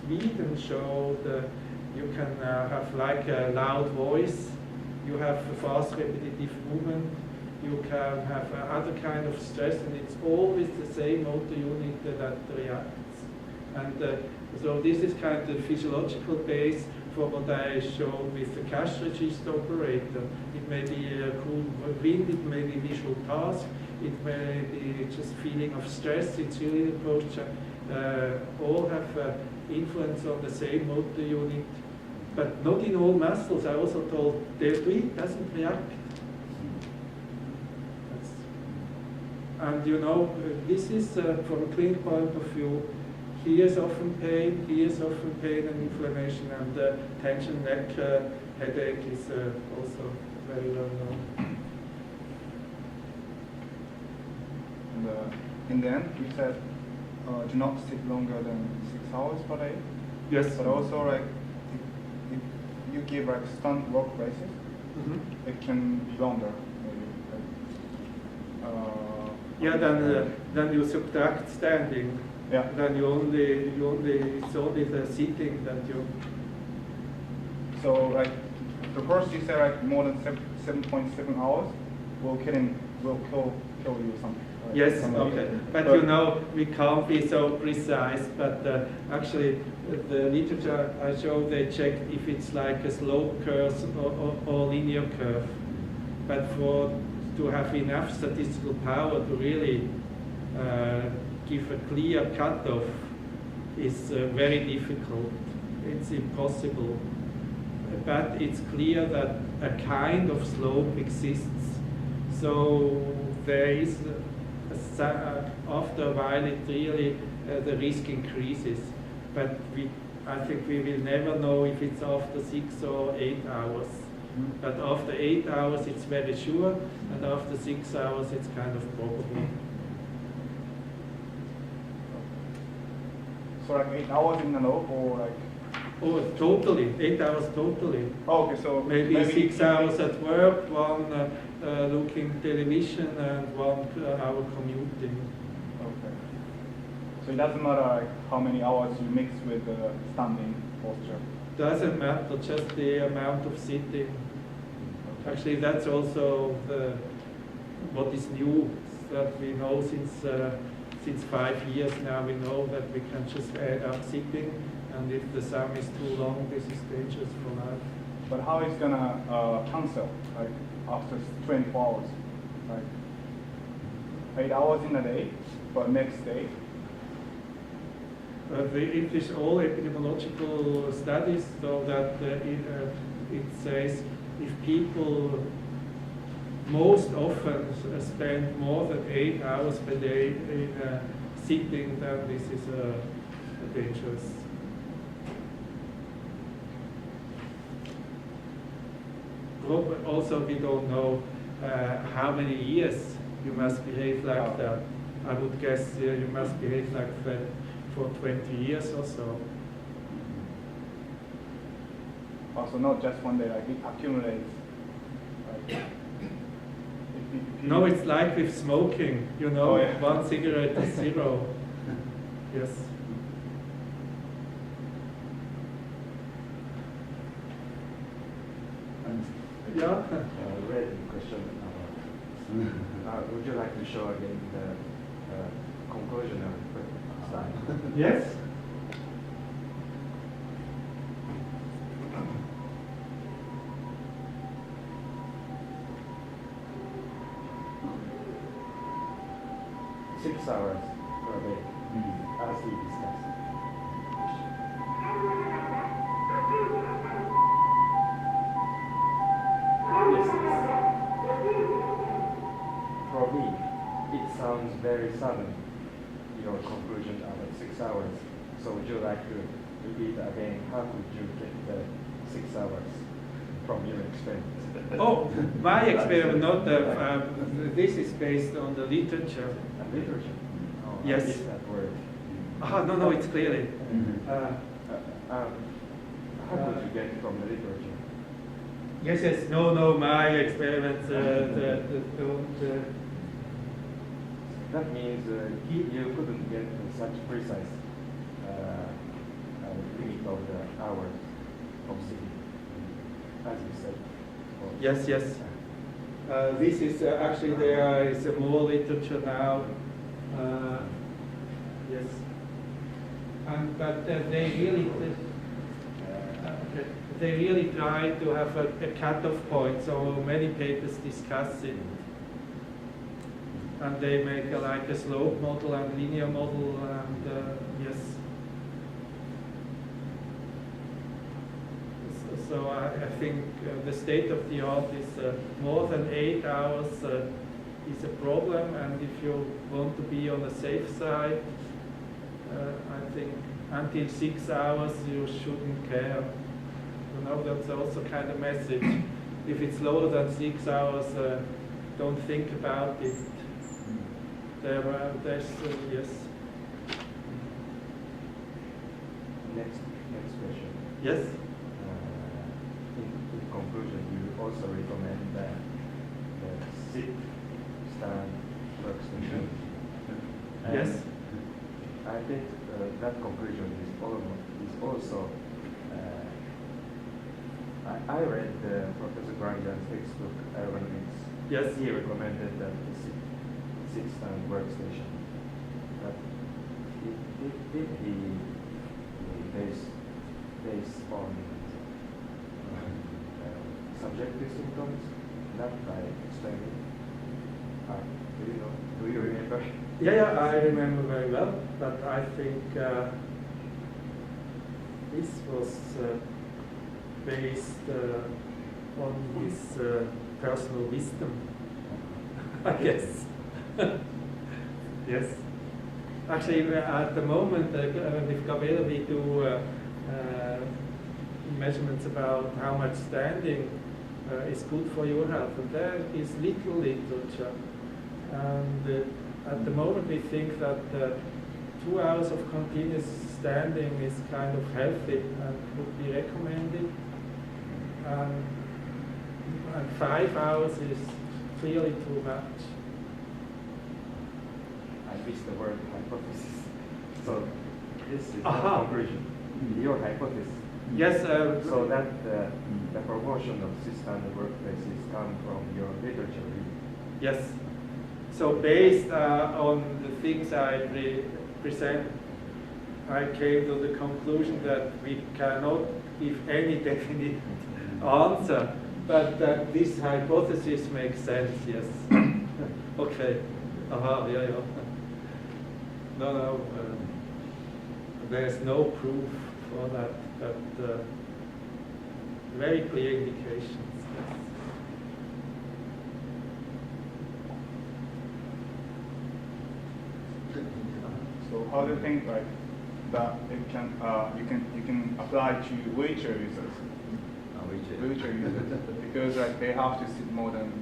Sweden showed you can have like a loud voice, you have a fast repetitive movement, you can have other kind of stress, and it's always the same motor unit that reacts. And so this is kind of the physiological base for what I showed with the cash register operator. It may be a cool wind, it may be visual task, it may be just feeling of stress, it's really the posture. All have influence on the same motor unit, but not in all muscles. I also told L3 doesn't react. And you know, this is from a clinical point of view, here's often pain and inflammation, and tension neck headache is also very well known. And in the end, you said do not sit longer than 6 hours per day. Yes. But also, like, if you give like stunt workplaces, it can be longer, maybe. Yeah, then you subtract standing. Yeah. Then it's only the sitting that you. So, like, the first you said like more than 7.7 hours will kill you something. Right? Yes, okay. But you know, we can't be so precise, but actually the literature I show, they checked if it's like a slope curve or linear curve. But to have enough statistical power to really give a clear cutoff is very difficult. It's impossible. But it's clear that a kind of slope exists. So there is, after a while, it really, the risk increases. But I think we will never know if it's after 6 or 8 hours. But after 8 hours, it's very sure, and after 6 hours, it's kind of probable. So like 8 hours in a row, or like? Oh, totally, 8 hours totally. Oh, okay, so maybe 6 hours at work, 1 looking television, and 1 hour commuting. Okay. So it doesn't matter like how many hours you mix with standing posture? Doesn't matter, just the amount of sitting. Actually, that's also what is new, that we know since 5 years now. We know that we can just add up sitting, and if the sum is too long, this is dangerous for life. But how is gonna cancel like after 24 hours? Like 8 hours in a day, but next day? It is all epidemiological studies, so that it says if people most often spend more than 8 hours per day in sitting, then this is dangerous. Also, we don't know how many years you must behave like that. I would guess you must behave like that for 20 years or so. Also, not just one day, like it accumulates. Like, no, it's like with smoking, you know, 1 cigarette is 0. Yes. Yeah. Related question. Would you like to show again the conclusion of slide? Yes. Six hours per day, as we discussed. For me, it sounds very sudden, your conclusion about 6 hours. So would you like to repeat again, how could you get the 6 hours from your experience? Oh, my experiment, not this is based on the literature. Literature? Oh, Yes. I missed that word. No, it's clearly. How could you get from the literature? Yes, no, my experiments don't. That means you couldn't get such precise limit of the hours of sitting, as you said. Yes. This is actually there is more literature now. Yes, but they really try to have a cutoff point. So many papers discuss it, and they make like a slope model and linear model, and yes. So I think the state of the art is more than 8 hours is a problem, and if you want to be on the safe side, I think until 6 hours you shouldn't care. You know, that's also kind of message. If it's lower than 6 hours, don't think about it. There's yes. Next question. Yes. In conclusion, you also recommend the sit, stand, workstation. Yes. I think that conclusion is also. I read Professor Granjan's textbook Ergonomics. Yes. He recommended that the sit, stand, workstation. But did he based on subjective symptoms, not by explaining? Do you remember? Yeah, I remember very well, but I think this was based on his personal wisdom, I guess. Yes. Actually, at the moment, with Gabriele, we do measurements about how much standing is good for your health, and there is little literature. And at the moment, we think that 2 hours of continuous standing is kind of healthy and would be recommended. And 5 hours is clearly too much. I missed the word hypothesis. So this is Aha. the conclusion. Your hypothesis. Yes. So that the proportion of cis-standard workplaces come from your literature review. Yes. So based on the things I present, I came to the conclusion that we cannot give any definite answer, but this hypothesis makes sense, yes. Okay. Aha, yeah. No, there's no proof for that, but very clear indications, yes. So how do you think like that it can you can apply to wheelchair users? Wheelchair users because like they have to sit more than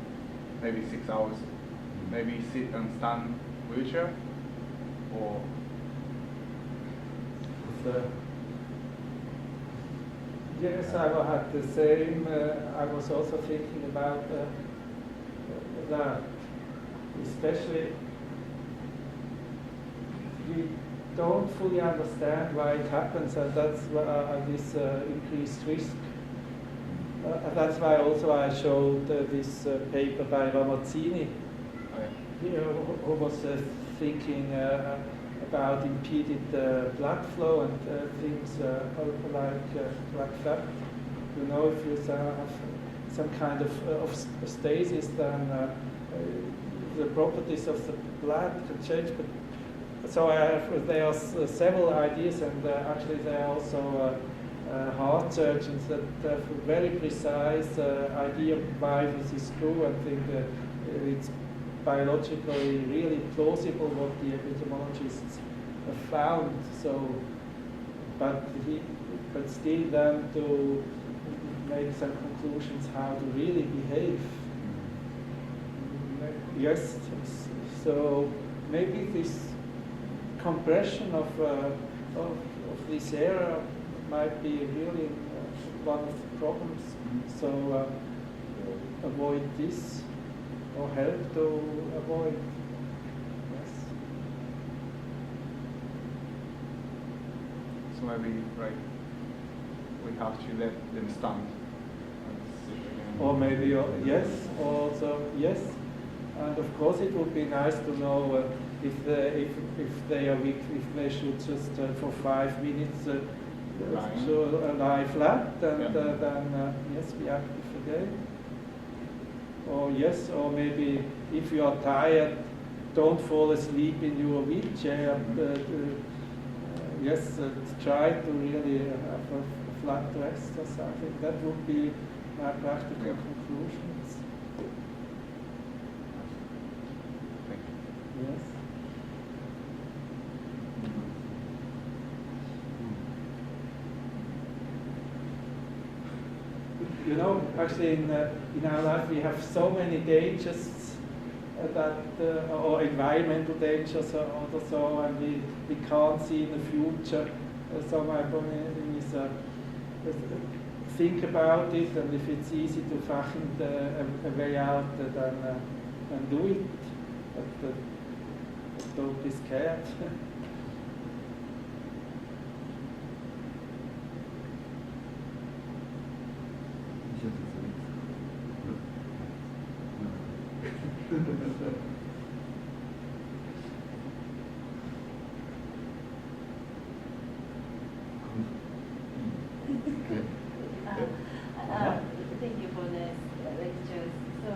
maybe 6 hours, maybe sit and stand wheelchair, or yes, I had the same. I was also thinking about that, especially we don't fully understand why it happens, and that's this increased risk. That's why also I showed this paper by Ramazzini, who was thinking about impeded blood flow and things like that. You know, if you have some kind of stasis, then the properties of the blood can change. But so there are several ideas, and actually there are also heart surgeons that have a very precise idea why this is true. I think it's biologically really plausible what the epidemiologists have found. So, but still then to make some conclusions how to really behave. Yes. So maybe this compression of this area might be really one of the problems. So avoid this, or help to avoid. Yes. so maybe like we have to let them stand and sit again. Or maybe yes, also yes. And of course, it would be nice to know if they are weak, if they should just for 5 minutes lie flat, and then yes, be active again. Or yes, or maybe if you are tired, don't fall asleep in your wheelchair. Yes, try to really have a flat rest or something. That would be my practical conclusions. Thank you. Yes. You know, actually in our life we have so many dangers or environmental dangers or so, and we can't see in the future. So my point is think about it, and if it's easy to find a way out, then do it. But don't be scared. Thank you for the lectures. So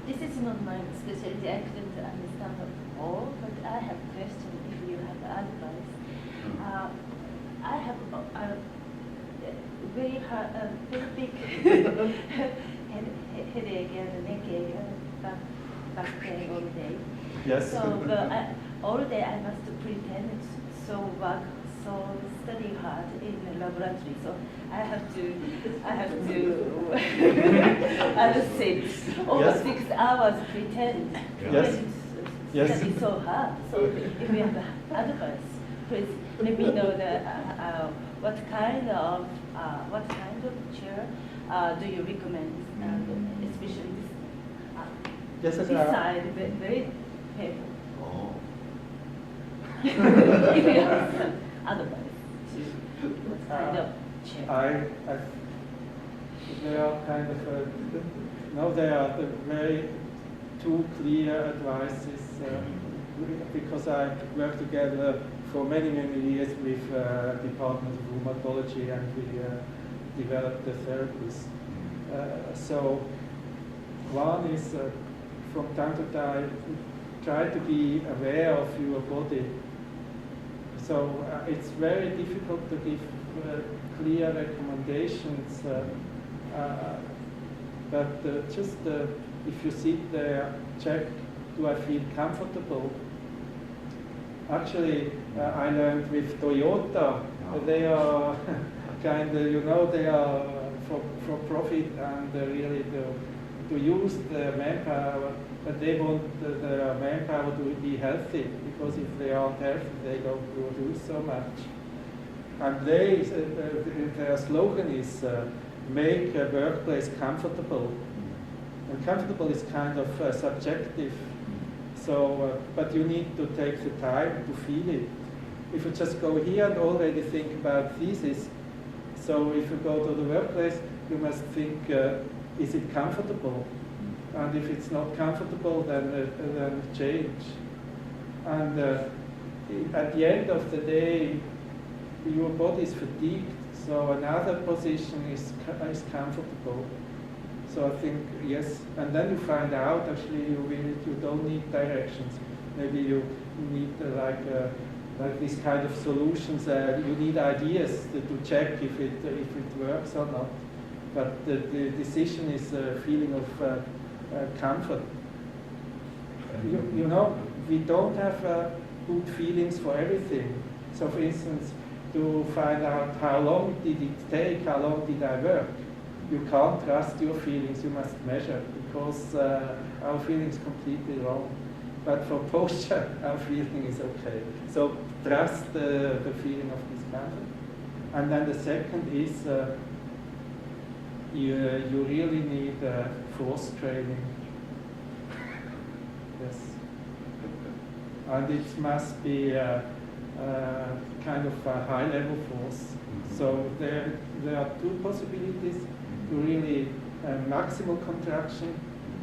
this is not my specialty. I couldn't understand all, but I have a question if you have advice. I have a very big headache and neck and back pain all day. Yes. So all day I must pretend so study hard in the laboratory. So I have to sit over 6 hours pretend. Yes. Yes. Study so hard. So if you have advice, please let me know what kind of chair do you recommend, especially Yes, this side very heavy. Oh. If you have some advice, what kind of chair? They are kind of no, they are very two clear advices because I worked together for many years with Department of Rheumatology, and we developed the therapies. So one is from time to time try to be aware of your body. So it's very difficult to give clear recommendations, but just if you sit there, check, do I feel comfortable? Actually, I learned with Toyota, they are kind of, they are for profit and really to use the manpower, but they want the manpower to be healthy, because if they aren't healthy, they don't produce so much. And their slogan is make a workplace comfortable. And comfortable is kind of subjective. So, but you need to take the time to feel it. If you just go here and already think about thesis, so if you go to the workplace, you must think, is it comfortable? And if it's not comfortable, then change. And at the end of the day, your body is fatigued, so another position is comfortable. So I think, yes, and then you find out actually you don't need directions. Maybe you need like this kind of solutions. You need ideas to check if it works or not. But the decision is a feeling of comfort. You know, we don't have good feelings for everything. So for instance, to find out how long did it take, how long did I work, you can't trust your feelings, you must measure, because our feeling is completely wrong. But for posture, our feeling is okay. So trust the feeling of discomfort. And then the second is you really need force training. Yes. And it must be kind of a high-level force. So there are two possibilities to really maximal contraction,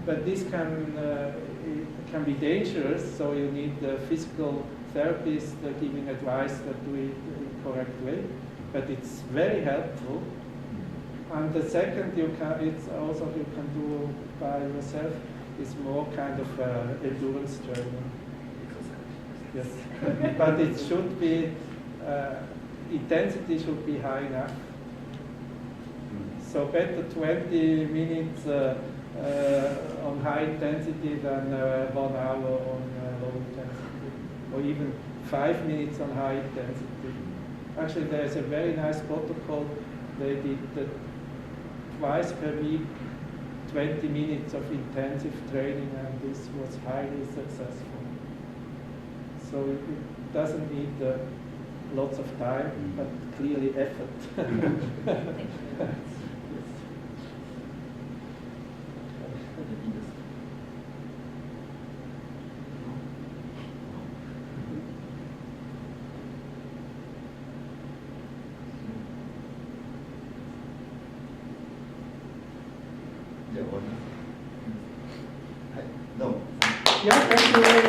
but this can be dangerous. So you need a physical therapist giving advice that do it in the correct way. But it's very helpful. And the second you can do by yourself is more kind of endurance training. Yes, but it should be intensity should be high enough. So better 20 minutes on high intensity than 1 hour on low intensity, or even 5 minutes on high intensity. Actually, there's a very nice protocol. They did twice per week, 20 minutes of intensive training, and this was highly successful. So it doesn't need lots of time, but clearly effort. Yes. じゃあ終わります。はい、どうも。Yeah, thank you.